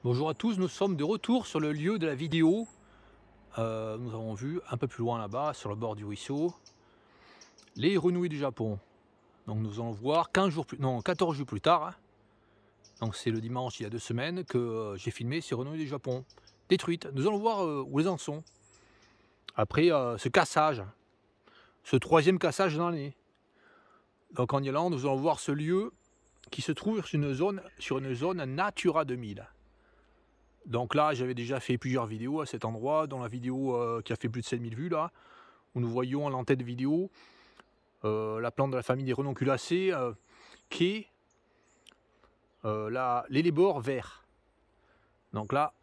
Bonjour à tous, nous sommes de retour sur le lieu de la vidéo. Nous avons vu un peu plus loin là-bas, sur le bord du ruisseau, les renouilles du Japon. Donc nous allons voir 14 jours plus tard. Donc c'est le dimanche il y a 2 semaines que j'ai filmé ces renouilles du Japon détruites. Nous allons voir où elles en sont. Après ce cassage, ce 3e cassage dans l'année. Donc en y allant, nous allons voir ce lieu qui se trouve sur une zone Natura 2000. Donc là, j'avais déjà fait plusieurs vidéos à cet endroit, dont la vidéo qui a fait plus de 7000 vues là, où nous voyons en tête vidéo la plante de la famille des renonculacées qui est l'élébore vert. Donc là,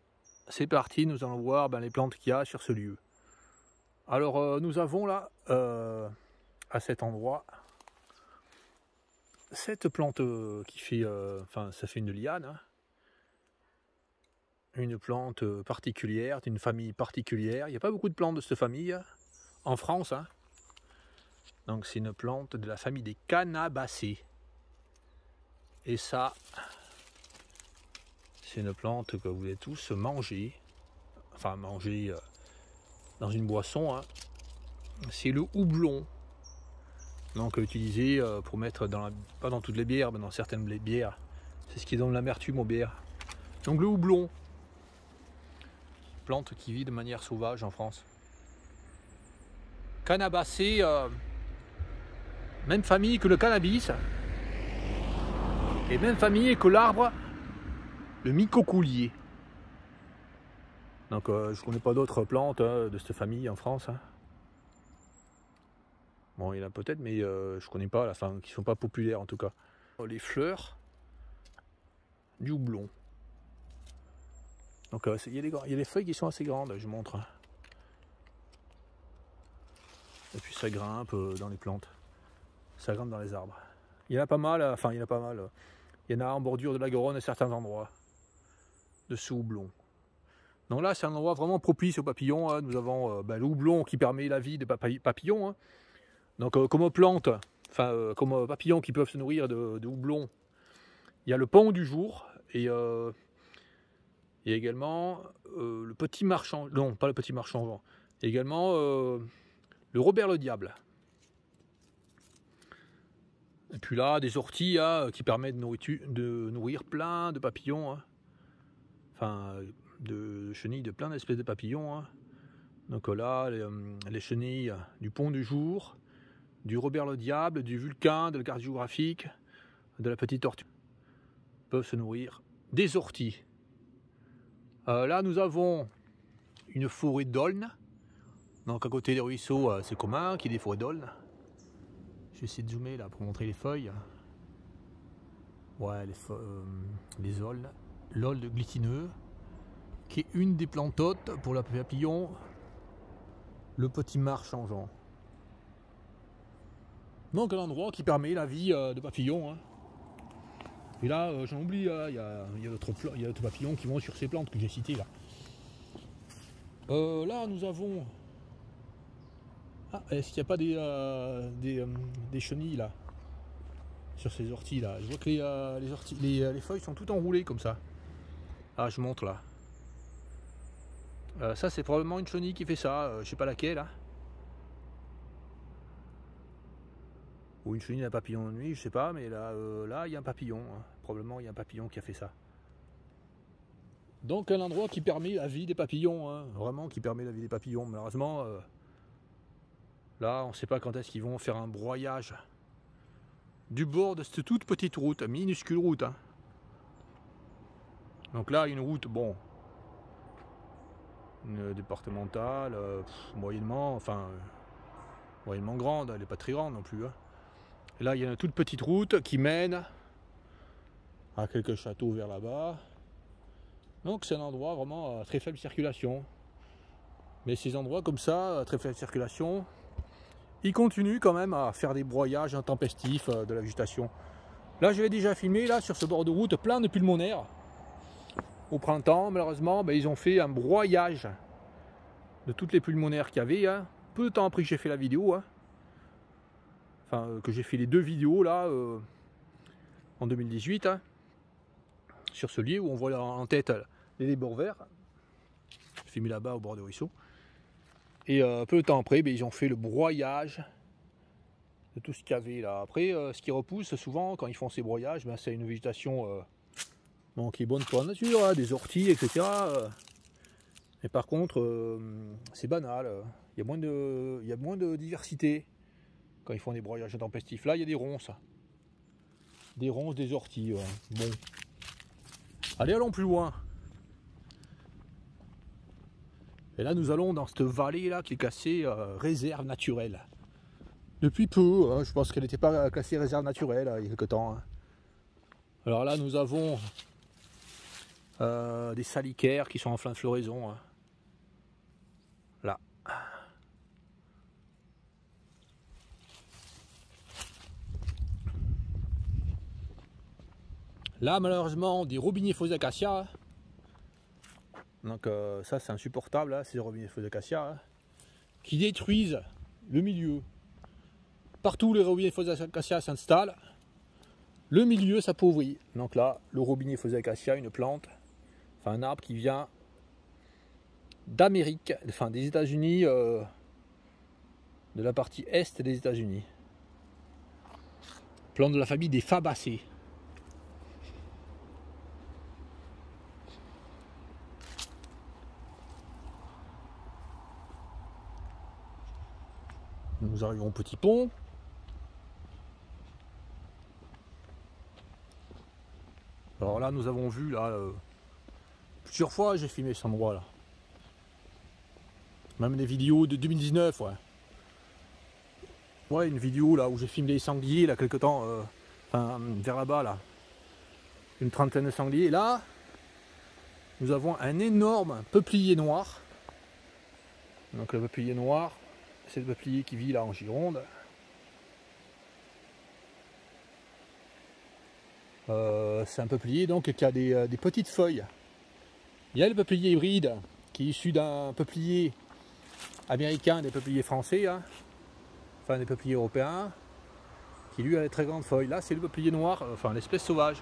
c'est parti, nous allons voir les plantes qu'il y a sur ce lieu. Alors nous avons là, à cet endroit, cette plante qui fait, ça fait une liane, hein. Une plante particulière, d'une famille particulière. Il n'y a pas beaucoup de plantes de cette famille en France, hein. Donc c'est une plante de la famille des Cannabacées. Et ça, c'est une plante que vous allez tous manger. Enfin manger dans une boisson, hein. C'est le houblon. Donc utilisé pour mettre pas dans toutes les bières, mais dans certaines bières. C'est ce qui donne l'amertume aux bières. Donc le houblon. Plante qui vit de manière sauvage en France. Cannabacée, même famille que le cannabis, et même famille que l'arbre, le micocoulier. Donc je connais pas d'autres plantes de cette famille en France. Hein. Bon, il y en a peut-être, mais je connais pas, qui sont pas populaires en tout cas. Les fleurs du houblon. Donc il y a les feuilles qui sont assez grandes, je montre. Et puis ça grimpe dans les plantes. Ça grimpe dans les arbres. Il y en a pas mal, il y en a en bordure de la Garonne à certains endroits de ce houblon. Donc là, c'est un endroit vraiment propice aux papillons. Hein. Nous avons le houblon qui permet la vie des papillons. Hein. Donc comme plante, comme papillons qui peuvent se nourrir de houblon, il y a le pont du jour et également le petit marchand, non pas le petit marchand, également le Robert le Diable. Et puis là, des orties qui permettent de nourrir plein de papillons, hein. Enfin de chenilles de plein d'espèces de papillons. Hein. Donc là, les chenilles du pont du jour, du Robert le Diable, du Vulcain, de la carte géographique, de la petite tortue, peuvent se nourrir des orties. Là, nous avons une forêt d'aulnes. Donc à côté des ruisseaux, c'est commun qu'il y ait des forêts d'aulnes. Je vais essayer de zoomer là pour montrer les feuilles. Ouais, les aulnes. L'aulne glycineux, qui est une des plantes hôtes pour le papillon, le petit mar changeant. Donc un endroit qui permet la vie de papillons. Hein. Et là, j'en oublie, il y a d'autres papillons qui vont sur ces plantes que j'ai citées là. Là, nous avons... Ah, est-ce qu'il n'y a pas des chenilles là sur ces orties là? Je vois que les feuilles sont toutes enroulées comme ça. Ah, je montre là. Ça, c'est probablement une chenille qui fait ça. Je sais pas laquelle. Hein. Ou une chenille d'un papillon de nuit, je sais pas. Mais là, il y a un papillon. Hein. Probablement, il y a un papillon qui a fait ça. Donc, un endroit qui permet la vie des papillons. Hein. Vraiment, qui permet la vie des papillons. Malheureusement, là, on ne sait pas quand est-ce qu'ils vont faire un broyage du bord de cette toute petite route, minuscule route. Hein. Donc là, une route, bon, une départementale, moyennement grande, elle n'est pas très grande non plus. Hein. Et là, il y a une toute petite route qui mène à quelques châteaux vers là-bas. Donc c'est un endroit vraiment à très faible circulation. Mais ces endroits comme ça, à très faible circulation, ils continuent quand même à faire des broyages intempestifs de la végétation. Là, j'avais déjà filmé là sur ce bord de route plein de pulmonaires. Au printemps, malheureusement, ils ont fait un broyage de toutes les pulmonaires qu'il y avait. Hein. Peu de temps après que j'ai fait la vidéo. Hein. Que j'ai fait les 2 vidéos là en 2018. Hein. Sur ce lieu où on voit en tête les bords verts. J'ai filmé là-bas au bord du ruisseau. Et peu de temps après, ils ont fait le broyage de tout ce qu'il y avait là. Après, ce qui repousse souvent quand ils font ces broyages, c'est une végétation qui est bonne pour la nature, hein, des orties, etc. Mais par contre, c'est banal. Il y a moins de diversité quand ils font des broyages intempestifs. Là, il y a des ronces. Des ronces, des orties. Ouais. Bon. Allez, allons plus loin. Et là, nous allons dans cette vallée là qui est classée réserve naturelle. Depuis peu, hein, je pense qu'elle n'était pas classée réserve naturelle il y a quelque temps. Hein. Alors là, nous avons des salicaires qui sont en fin de floraison. Hein. Là. Là, malheureusement, des robiniers faux acacias. Donc ça, c'est insupportable, hein, ces robiniers faux acacias hein, qui détruisent le milieu. Partout où les robinets faux acacias s'installent, le milieu s'appauvrit. Donc là, le robinet faux acacia, une plante, enfin un arbre qui vient d'Amérique, enfin des États-Unis, de la partie est des États-Unis. Plante de la famille des Fabacées. Nous arrivons au petit pont. Alors là, nous avons vu là plusieurs fois, j'ai filmé cet endroit là. Même des vidéos de 2019, ouais. Ouais, une vidéo là où j'ai filmé les sangliers là quelque temps, enfin vers là-bas là. Une trentaine de sangliers. Et là, nous avons un énorme peuplier noir. Donc le peuplier noir, c'est le peuplier qui vit là en Gironde. C'est un peuplier donc qui a des petites feuilles. Il y a le peuplier hybride qui est issu d'un peuplier américain, des peupliers français, hein, enfin des peupliers européens, qui lui a des très grandes feuilles. Là c'est le peuplier noir, enfin l'espèce sauvage.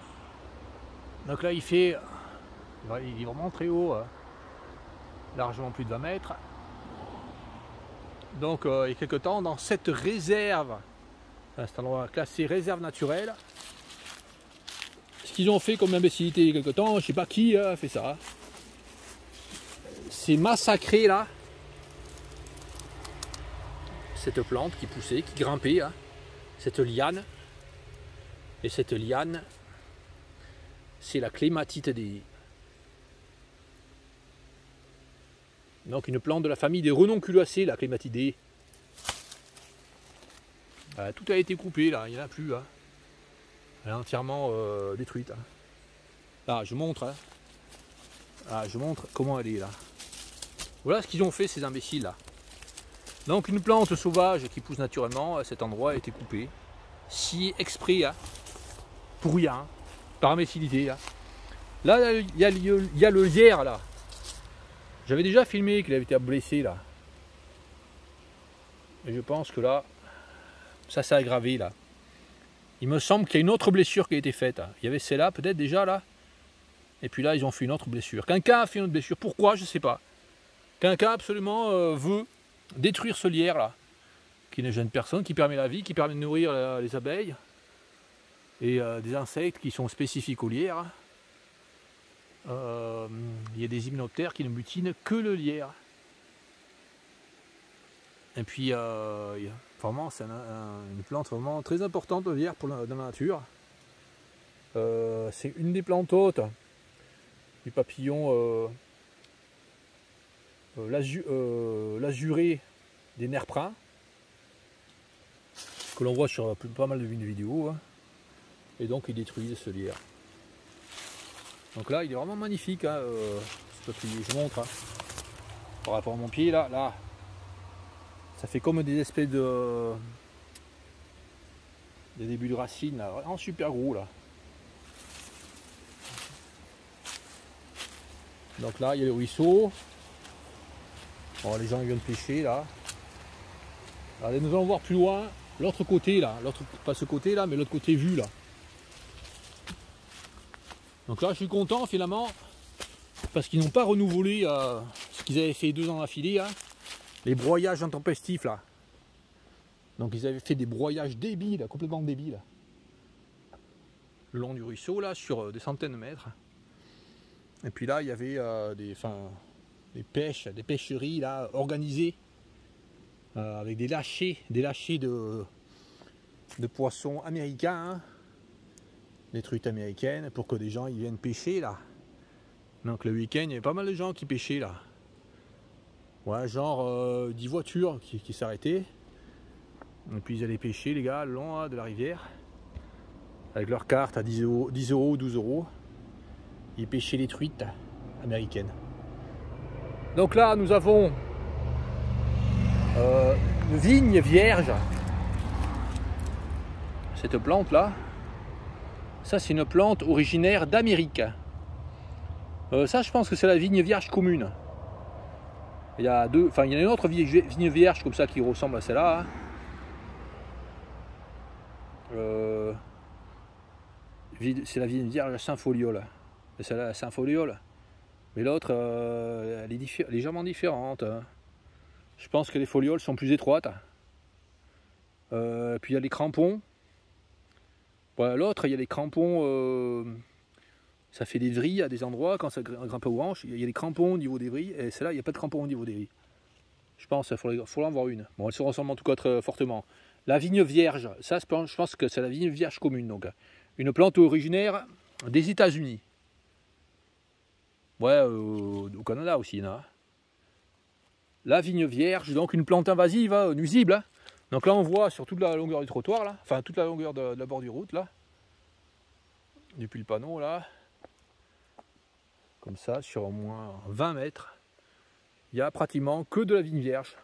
Donc là il est vraiment très haut, largement plus de 20 mètres. Donc il y a quelque temps dans cette réserve, cet endroit classé réserve naturelle, ce qu'ils ont fait comme imbécilité il y a quelque temps, je sais pas qui a fait ça, c'est massacrer là cette plante qui poussait, qui grimpait, hein, cette liane. Et cette liane, c'est la clématidée. Donc une plante de la famille des renonculacées, la clématidée. Tout a été coupé là, il n'y en a plus. Hein. Elle est entièrement détruite. Hein. Là, je montre. Hein. Là, je montre comment elle est là. Voilà ce qu'ils ont fait ces imbéciles là. Donc une plante sauvage qui pousse naturellement, à cet endroit a été coupé. Si exprès, hein, pour rien, par imbécilité. Hein. Là, il y a le lierre là. J'avais déjà filmé qu'il avait été blessé là. Et je pense que là, ça s'est aggravé là. Il me semble qu'il y a une autre blessure qui a été faite. Hein. Il y avait celle-là peut-être déjà là. Et puis là, ils ont fait une autre blessure. Quelqu'un a fait une autre blessure. Pourquoi? Je ne sais pas. Quelqu'un absolument veut détruire ce lierre là, qui ne gêne personne, qui permet la vie, qui permet de nourrir les abeilles et des insectes qui sont spécifiques au lierre. Il y a des hyménoptères qui ne butinent que le lierre. Et puis vraiment c'est une plante vraiment très importante, le lierre, dans la nature. C'est une des plantes hôtes du papillon l'azuré des nerfs pruns, que l'on voit sur pas mal de vidéos, hein. Et donc ils détruisent ce lierre. Donc là il est vraiment magnifique, hein, ce peuplier, je montre, hein. Par rapport à mon pied là, ça fait comme des espèces de des débuts de racines là, vraiment super gros là. Donc là il y a le ruisseau. Bon, les gens ils viennent pêcher là. Allez, nous allons voir plus loin l'autre côté là, pas ce côté là, mais l'autre côté vu là. Donc là je suis content finalement parce qu'ils n'ont pas renouvelé ce qu'ils avaient fait 2 ans d'affilée, hein, les broyages intempestifs là. Donc ils avaient fait des broyages débiles, complètement débiles, le long du ruisseau là, sur des centaines de mètres. Et puis là il y avait des pêcheries là organisées avec des lâchers de poissons américains, hein, des truites américaines, pour que des gens ils viennent pêcher là. Donc le week-end il y avait pas mal de gens qui pêchaient là. Ouais, genre 10 voitures qui s'arrêtaient. Et puis ils allaient pêcher les gars le long hein, de la rivière. Avec leur carte à 10 euros, 12 euros. Ils pêchaient les truites américaines. Donc là nous avons une vigne vierge. Cette plante là, ça c'est une plante originaire d'Amérique. Ça je pense que c'est la vigne vierge commune. Il y a deux, il y en a une autre vigne vierge comme ça qui ressemble à celle-là. Hein. C'est la vigne vierge Saint-Foliol. Celle-là, Saint-Foliol. Mais l'autre, elle est légèrement différente. Hein. Je pense que les folioles sont plus étroites. Puis il y a les crampons. Voilà, l'autre, il y a les crampons. Ça fait des vrilles à des endroits quand ça grimpe aux hanches. Il y a des crampons au niveau des vrilles. Et celle-là, il n'y a pas de crampons au niveau des vrilles. Je pense qu'il faudrait en voir une. Bon, elle se ressemble en tout cas très fortement. La vigne vierge, ça, je pense que c'est la vigne vierge commune. Donc, une plante originaire des États-Unis. Ouais, au Canada aussi, là. La vigne vierge, donc une plante invasive, hein, nuisible. Hein. Donc là, on voit sur toute la longueur du trottoir, là, enfin toute la longueur de la bordure route, là, depuis le panneau, là, comme ça, sur au moins 20 mètres, il n'y a pratiquement que de la vigne vierge.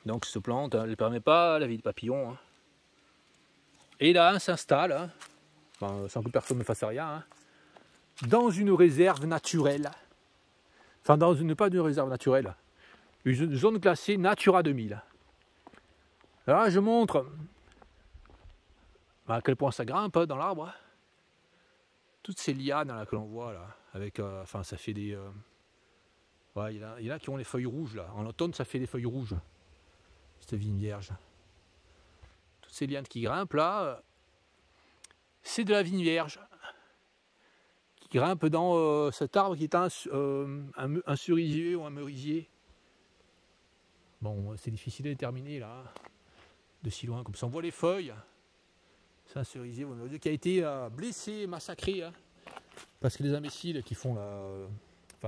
Donc cette plante, elle ne permet pas la vie de papillon. Hein. Et là, on s'installe, hein, sans que personne ne fasse rien, hein, dans une réserve naturelle. Enfin, pas une réserve naturelle, une zone classée Natura 2000. Alors là, je montre à quel point ça grimpe dans l'arbre. Toutes ces lianes là, que l'on voit là, avec, ça fait des... ouais, il y en a qui ont les feuilles rouges là. En automne, ça fait des feuilles rouges. Cette vigne vierge. Toutes ces lianes qui grimpent là, c'est de la vigne vierge. Qui grimpe dans cet arbre qui est un cerisier ou un merisier. Bon, c'est difficile à déterminer là, de si loin, comme ça on voit les feuilles. C'est un cerisier ou un merisier qui a été blessé, massacré, hein, parce que les imbéciles qui font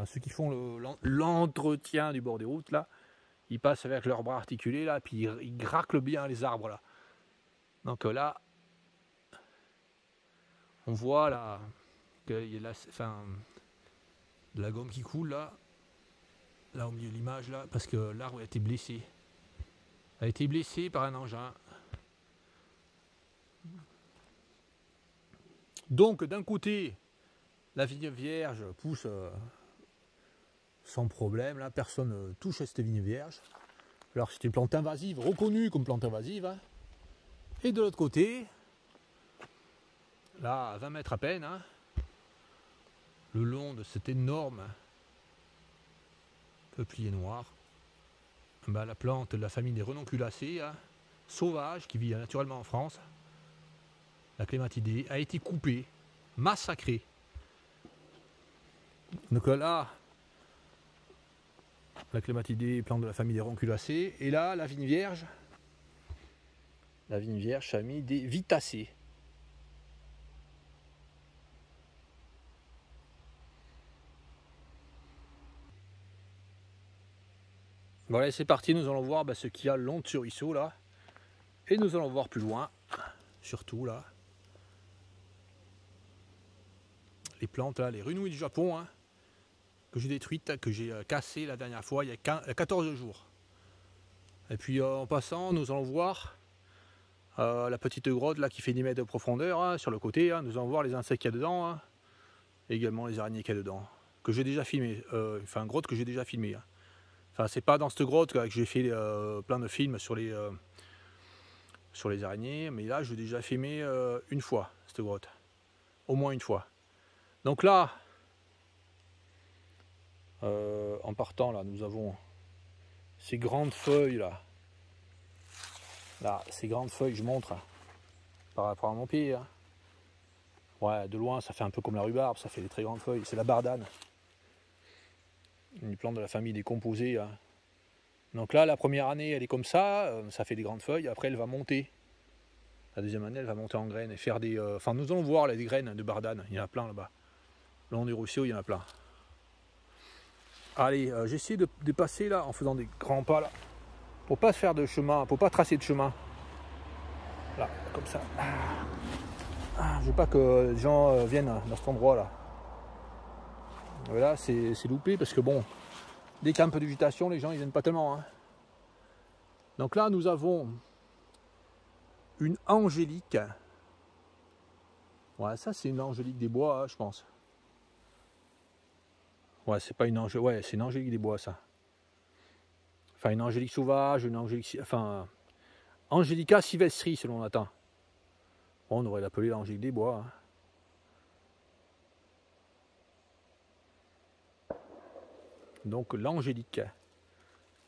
ceux qui font l'entretien du bord des routes là, ils passent avec leurs bras articulés là, puis ils raclent bien les arbres là. Donc là, on voit là. Il y a de la gomme qui coule là au milieu de l'image là, parce que l'arbre a été blessé. A été blessé par un engin. Donc d'un côté, la vigne vierge pousse sans problème, là personne ne touche à cette vigne vierge. Alors c'est une plante invasive, reconnue comme plante invasive. Hein. Et de l'autre côté, là à 20 mètres à peine, hein, le long de cet énorme peuplier noir, la plante de la famille des renonculacées, hein, sauvage, qui vit naturellement en France, la clématidée, a été coupée, massacrée. Donc là, la clématidée, plante de la famille des renonculacées, et là, la vigne vierge, famille des vitacées. Voilà, c'est parti, nous allons voir ce qu'il y a le long de ce ruisseau là. Et nous allons voir plus loin, surtout là, les plantes là, les renouilles du Japon, hein, que j'ai détruites, que j'ai cassées la dernière fois, il y a 14 jours. Et puis en passant, nous allons voir la petite grotte là qui fait 10 mètres de profondeur, hein, sur le côté, hein, nous allons voir les insectes qu'il y a dedans, hein, et également les araignées qu'il y a dedans, que j'ai déjà filmé, grotte que j'ai déjà filmé. Hein. Enfin, c'est pas dans cette grotte que j'ai fait plein de films sur les araignées, mais là, je l'ai déjà filmé une fois, cette grotte. Au moins une fois. Donc là, En partant là, nous avons ces grandes feuilles là. Là, ces grandes feuilles, je montre par rapport à mon pied. Hein. Ouais, de loin, ça fait un peu comme la rhubarbe, ça fait des très grandes feuilles. C'est la bardane. Une plante de la famille des composés. Hein. Donc là, la première année, elle est comme ça fait des grandes feuilles. Après, elle va monter. La deuxième année, elle va monter en graines et faire des... Enfin, nous allons voir là, des graines de bardane. Il y en a plein là-bas. Le long du ruisseau, il y en a plein. Allez, j'essaie de passer là en faisant des grands pas là. Pour pas se faire de chemin, pour pas tracer de chemin. Là, comme ça. Je veux pas que les gens viennent dans cet endroit là. Voilà, c'est loupé parce que bon, dès qu'il y a un peu de végétation, les gens ils viennent pas tellement. Hein. Donc là, nous avons une angélique. Ouais, ça c'est une angélique des bois, hein, je pense. Ouais, c'est pas une angélique, ouais, c'est une angélique des bois ça. Enfin, une angélique sauvage, une angélique, enfin, Angelica sylvestri selon latin. Bon, on devrait l'appeler l'angélique des bois. Hein. Donc l'angélique.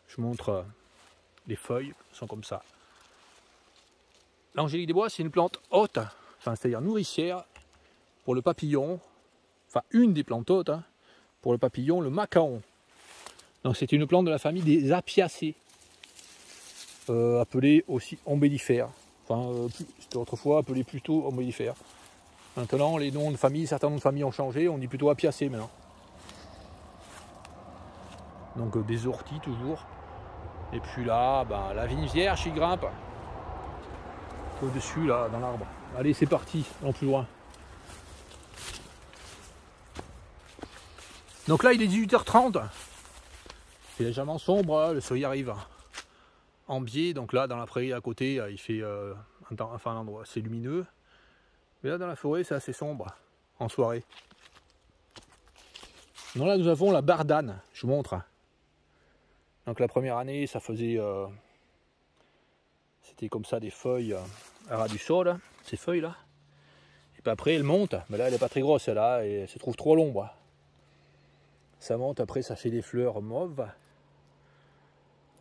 Je montre les feuilles, sont comme ça. L'angélique des bois, c'est une plante haute, enfin, c'est-à-dire nourricière pour le papillon. Enfin, une des plantes hautes hein, pour le papillon, le macaon. Donc c'est une plante de la famille des apiacées, appelée aussi ombellifère. Enfin, c'était autrefois appelé plutôt ombellifère. Maintenant, les noms de famille, certains noms de famille ont changé, on dit plutôt apiacées maintenant. Donc des orties toujours. Et puis là, ben, la vigne vierge, il grimpe. Au-dessus, là, dans l'arbre. Allez, c'est parti, allons plus loin. Donc là, il est 18h30. C'est légèrement sombre, hein, le soleil arrive en biais. Donc là, dans la prairie à côté, il fait un endroit assez lumineux. Mais là, dans la forêt, c'est assez sombre en soirée. Donc là, nous avons la bardane. Je vous montre. Donc la première année, ça faisait... c'était comme ça des feuilles à ras du sol, ces feuilles-là. Et puis après, elle monte. Mais là, elle n'est pas très grosse, là, et elle se trouve trop à l'ombre. Ça monte, après, ça fait des fleurs mauves.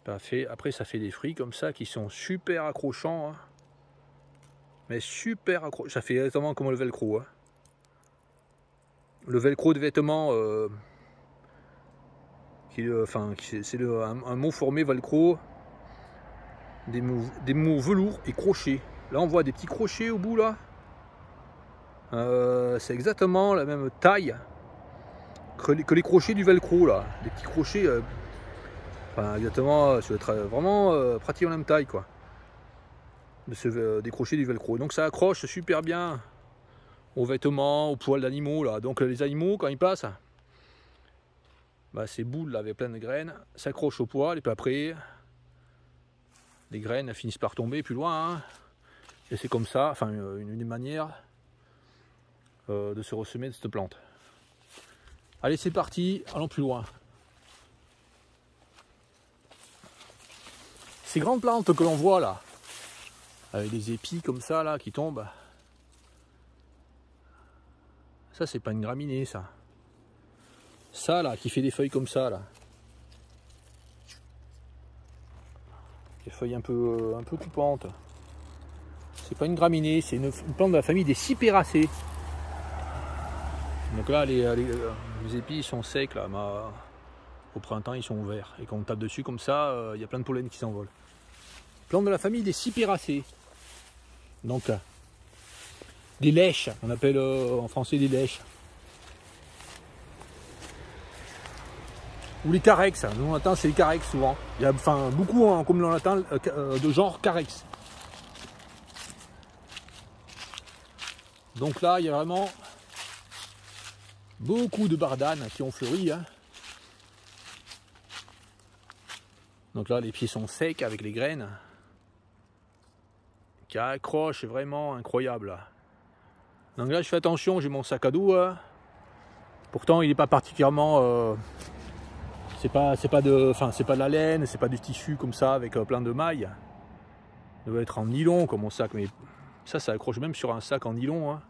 Après, ça fait des fruits comme ça qui sont super accrochants. Hein. Mais super accrochants. Ça fait exactement comme le velcro. Hein. Le velcro de vêtements... c'est un mot formé velcro, des mots velours et crochets. Là on voit des petits crochets au bout là. C'est exactement la même taille que les crochets du velcro là. Des petits crochets, exactement, ça doit être vraiment pratiquement la même taille quoi. Des crochets du velcro. Donc ça accroche super bien aux vêtements, aux poils d'animaux là. Donc les animaux quand ils passent. Bah, ces boules là avec plein de graines s'accrochent au poil et puis après les graines finissent par tomber plus loin hein. Et c'est comme ça, enfin une manière de se ressemer de cette plante. Allez c'est parti, allons plus loin. Ces grandes plantes que l'on voit là, avec des épis comme ça là qui tombent, ça c'est pas une graminée ça. Ça là, qui fait des feuilles comme ça là. Des feuilles un peu coupantes. C'est pas une graminée, c'est une plante de la famille des cypéracées. Donc là, les épis sont secs là, au printemps ils sont verts. Et quand on tape dessus comme ça, il y a plein de pollen qui s'envolent. Plante de la famille des cypéracées. Donc, des lèches, on appelle en français des lèches. Ou les carex, nous en latin c'est les carex souvent. Il y a beaucoup comme en latin de genre carex. Donc là il y a vraiment beaucoup de bardanes qui ont fleuri. Hein. Donc là les pieds sont secs avec les graines. Qui accrochent, c'est vraiment incroyable. Donc là je fais attention, j'ai mon sac à dos. Hein. Pourtant il n'est pas particulièrement... c'est pas de la laine, c'est pas du tissu comme ça avec plein de mailles. Il doit être en nylon comme mon sac, mais ça accroche même sur un sac en nylon. Hein.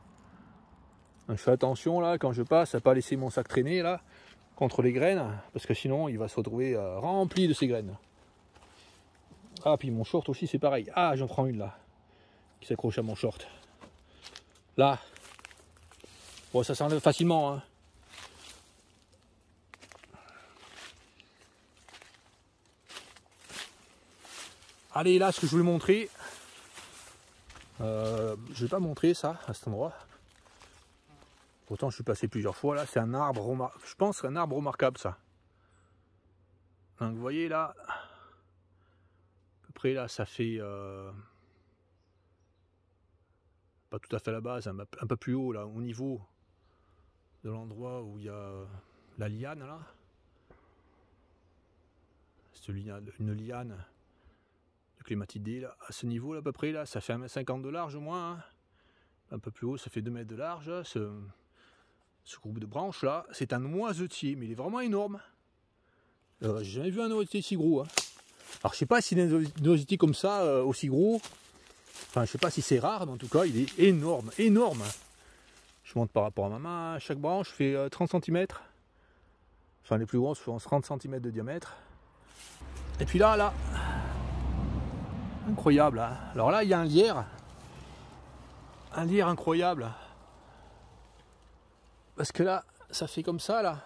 Donc je fais attention là quand je passe à pas laisser mon sac traîner là. contre les graines, parce que sinon il va se retrouver rempli de ces graines. Ah, puis mon short aussi c'est pareil. Ah, j'en prends une là, qui s'accroche à mon short. Là. Bon, ça s'enlève facilement, hein. Allez, là, ce que je voulais montrer, je vais pas montrer ça à cet endroit. Pourtant, je suis passé plusieurs fois là. C'est un arbre remarquable. Je pense que c'est un arbre remarquable, ça. Donc, vous voyez là, à peu près là, ça fait pas tout à fait à la base, un peu plus haut là, au niveau de l'endroit où il y a la liane là. C'est une liane de clématidée là, à ce niveau là à peu près là, ça fait 1,50 m de large au moins, hein. Un peu plus haut, ça fait 2 mètres de large. Ce groupe de branches là, c'est un noisetier, mais il est vraiment énorme. J'ai jamais vu un noisetier si gros, hein. Alors je sais pas si des noisetiers comme ça, aussi gros, enfin je sais pas si c'est rare, mais en tout cas il est énorme, énorme. Je monte par rapport à ma main, chaque branche fait 30 cm. Enfin les plus grosses font 30 cm de diamètre. Et puis là, incroyable, hein. Alors là il y a un lierre incroyable. Parce que là, ça fait comme ça là.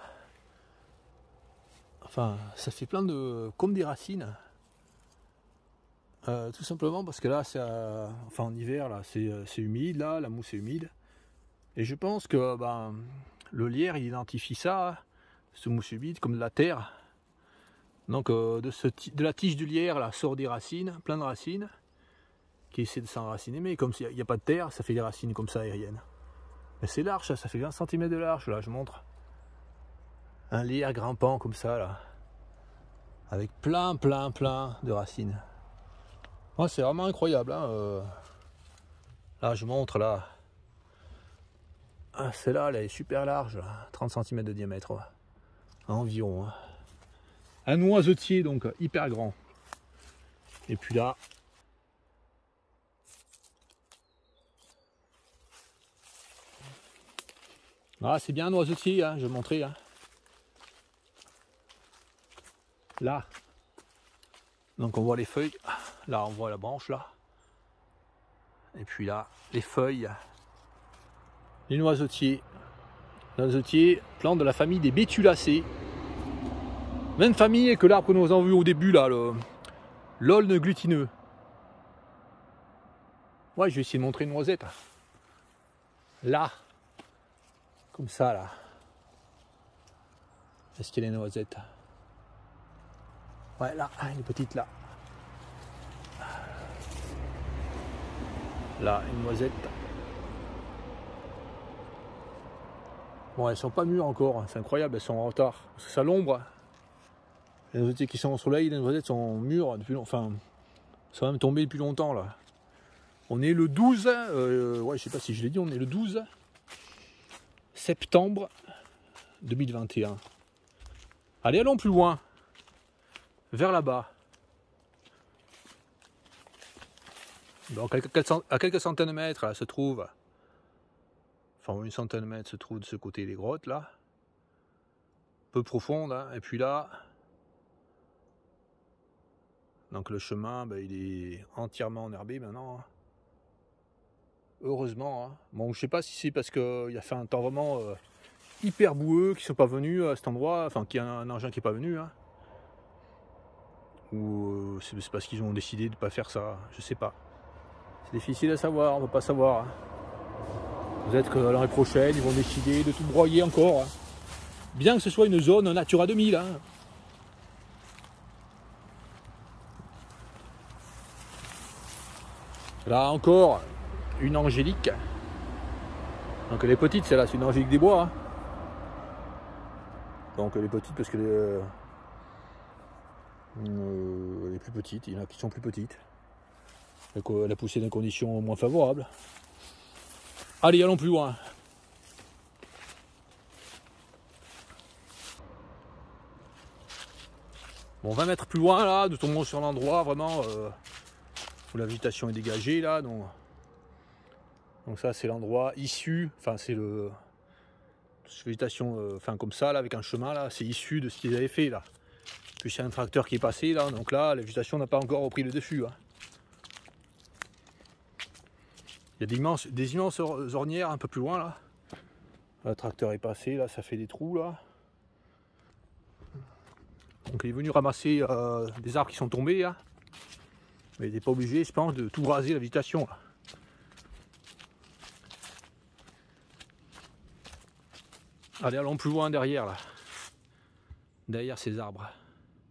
Enfin, ça fait plein de, comme des racines. Tout simplement parce que là, enfin en hiver là, c'est humide là, la mousse est humide. Et je pense que le lierre il identifie ça, ce mousse humide, comme de la terre. Donc de la tige du lierre là sort des racines, plein de racines, qui essaient de s'enraciner, mais comme il n'y a pas de terre, ça fait des racines comme ça aériennes. Mais c'est large, ça fait 20 cm de large, là je montre. Un lierre grimpant comme ça là, avec plein de racines. Oh, c'est vraiment incroyable, hein. Là je montre là. Ah, celle-là elle est super large, là. 30 cm de diamètre, ouais. Environ, hein. Un noisetier donc hyper grand. Et puis là, ah, c'est bien un noisetier, hein, je vais montrer, hein. Là, donc on voit les feuilles. Là on voit la branche là. Et puis là, les feuilles. Les noisetiers. Noisetiers, plante de la famille des Bétulacées. Même famille que l'arbre que nous avons vu au début là, l'aulne glutineux. Ouais, je vais essayer de montrer une noisette. Là. Comme ça là. Est-ce qu'il y a des noisettes? Ouais, là, une petite là. Là, une noisette. Bon, elles sont pas mûres encore, c'est incroyable, elles sont en retard. Parce que ça l'ombre. Les noisetiers qui sont au soleil, les noisettes sont mûres depuis longtemps. Enfin, ça va même tomber depuis longtemps là. On est le 12, ouais, je sais pas si je l'ai dit, on est le 12 septembre 2021. Allez, allons plus loin. Vers là-bas. Donc à quelques centaines de mètres là, se trouve, enfin une centaine de mètres se trouve de ce côté des grottes là, peu profonde, hein. Et puis là, donc le chemin il est entièrement enherbé maintenant, hein. Heureusement, hein. Bon, je sais pas si c'est parce qu'il a fait un temps vraiment hyper boueux qu'ils sont pas venus à cet endroit, enfin qu'il y a un engin qui est pas venu, hein. Ou c'est parce qu'ils ont décidé de pas faire ça, je sais pas. C'est difficile à savoir, on ne peut pas savoir, hein. Peut-être que l'année prochaine, ils vont décider de tout broyer encore, hein. Bien que ce soit une zone Natura 2000, hein. Là encore, une angélique. Donc elle est petite, celle-là, c'est une angélique des bois, hein. Donc elle est petite parce que elle est plus petite, il y en a qui sont plus petites. Elle a poussé dans des conditions moins favorables. Allez, allons plus loin. Bon, 20 mètres plus loin, là, nous tombons sur l'endroit vraiment où la végétation est dégagée, là. Donc ça, c'est l'endroit issu, enfin, c'est Cette végétation, enfin comme ça, là, avec un chemin, là, c'est issu de ce qu'ils avaient fait, là. Puis c'est un tracteur qui est passé, là, donc là, la végétation n'a pas encore repris le dessus. Hein. Il y a des immenses ornières un peu plus loin, là. Le tracteur est passé, là, ça fait des trous, là. Donc il est venu ramasser des arbres qui sont tombés, là. Mais il n'est pas obligé, je pense, de tout raser la végétation, là. Allez, allons plus loin derrière, là. Derrière ces arbres.